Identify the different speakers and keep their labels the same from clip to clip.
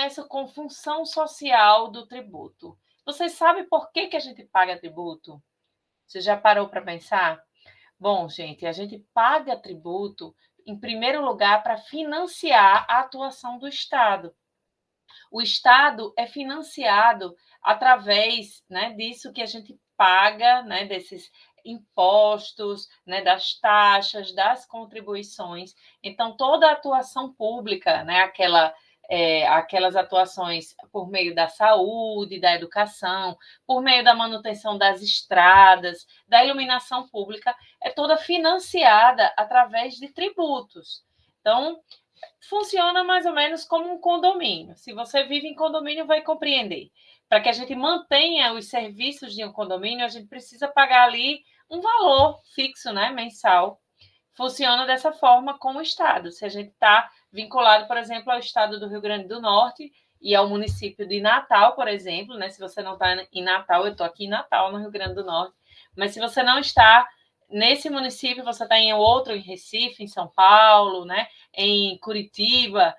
Speaker 1: começo com função social do tributo. Você sabe por que a gente paga tributo? Você já parou para pensar? Bom, gente, a gente paga tributo, em primeiro lugar, para financiar a atuação do Estado. O Estado é financiado através, né, disso que a gente paga, né, desses impostos, né, das taxas, das contribuições. Então, toda a atuação pública, né, aquelas atuações por meio da saúde, da educação, por meio da manutenção das estradas, da iluminação pública, é toda financiada através de tributos. Então, funciona mais ou menos como um condomínio. Se você vive em condomínio, vai compreender. Para que a gente mantenha os serviços de um condomínio, a gente precisa pagar ali um valor fixo, né, mensal. Funciona dessa forma com o Estado. Se a gente está vinculado, por exemplo, ao Estado do Rio Grande do Norte e ao município de Natal, por exemplo, né? Se você não está em Natal, eu estou aqui em Natal, no Rio Grande do Norte, mas se você não está nesse município, você está em outro, em Recife, em São Paulo, né? Em Curitiba.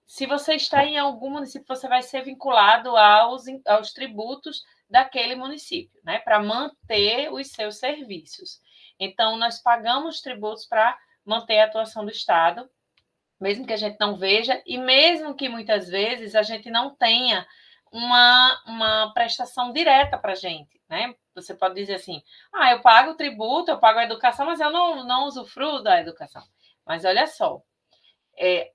Speaker 1: Se você está em algum município, você vai ser vinculado aos tributos daquele município, né? Para manter os seus serviços. Então, nós pagamos tributos para manter a atuação do Estado, mesmo que a gente não veja, e mesmo que muitas vezes a gente não tenha uma prestação direta para a gente, né? Você pode dizer assim, eu pago o tributo, eu pago a educação, mas eu não usufruo da educação. Mas olha só,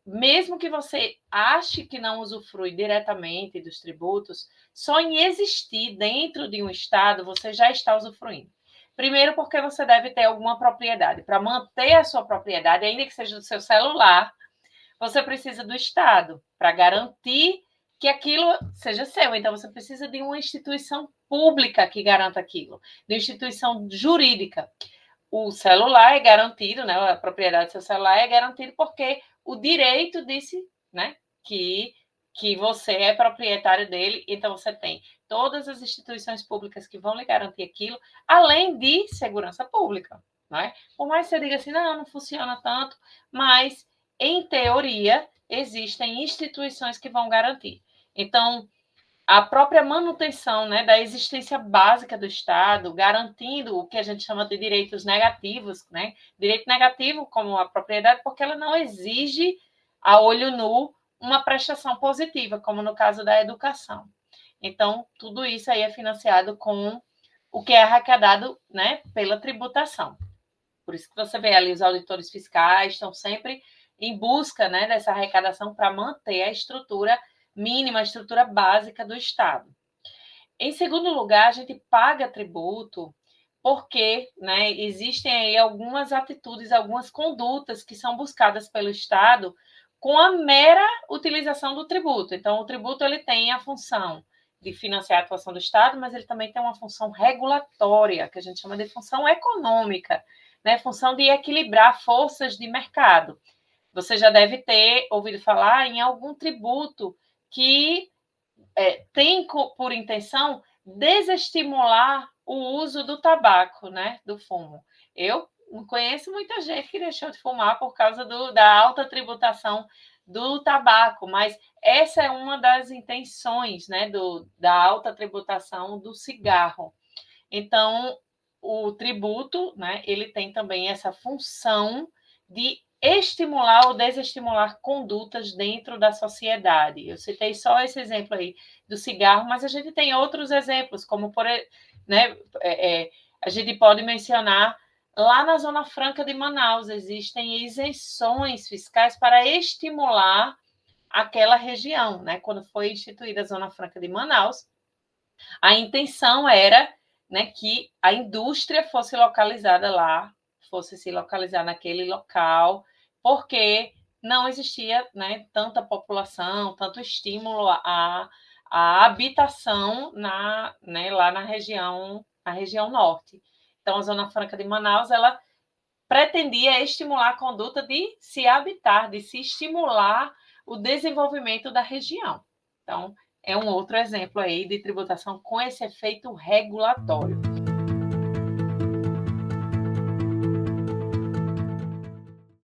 Speaker 1: mesmo que você ache que não usufrui diretamente dos tributos, só em existir dentro de um Estado, você já está usufruindo. Primeiro, porque você deve ter alguma propriedade. Para manter a sua propriedade, ainda que seja do seu celular, você precisa do Estado para garantir que aquilo seja seu. Então, você precisa de uma instituição pública que garanta aquilo, de uma instituição jurídica. O celular é garantido, né? A propriedade do seu celular é garantida porque o direito disse, né, que você é proprietário dele, então você tem todas as instituições públicas que vão lhe garantir aquilo, além de segurança pública, né? Por mais que você diga assim, não funciona tanto, mas, em teoria, existem instituições que vão garantir. Então, a própria manutenção, né, da existência básica do Estado, garantindo o que a gente chama de direitos negativos, né? Direito negativo, como a propriedade, porque ela não exige, a olho nu, uma prestação positiva, como no caso da educação. Então, tudo isso aí é financiado com o que é arrecadado, né, pela tributação. Por isso que você vê ali os auditores fiscais estão sempre em busca, né, dessa arrecadação para manter a estrutura mínima, a estrutura básica do Estado. Em segundo lugar, a gente paga tributo porque, né, existem aí algumas atitudes, algumas condutas que são buscadas pelo Estado com a mera utilização do tributo. Então, o tributo ele tem a função de financiar a atuação do Estado, mas ele também tem uma função regulatória, que a gente chama de função econômica, né, função de equilibrar forças de mercado. Você já deve ter ouvido falar em algum tributo que tem por intenção desestimular o uso do tabaco, né, do fumo. Eu não conheço muita gente que deixou de fumar por causa da alta tributação do tabaco, mas essa é uma das intenções, né, da alta tributação do cigarro. Então, o tributo, né, ele tem também essa função de estimular ou desestimular condutas dentro da sociedade. Eu citei só esse exemplo aí do cigarro, mas a gente tem outros exemplos, como né, a gente pode mencionar lá na Zona Franca de Manaus, existem isenções fiscais para estimular aquela região, né? Quando foi instituída a Zona Franca de Manaus, a intenção era, né, que a indústria fosse localizada lá, fosse se localizar naquele local, porque não existia, né, tanta população, tanto estímulo à habitação né, lá na região norte. Então, a Zona Franca de Manaus, ela pretendia estimular a conduta de se habitar, de se estimular o desenvolvimento da região. Então, é um outro exemplo aí de tributação com esse efeito regulatório.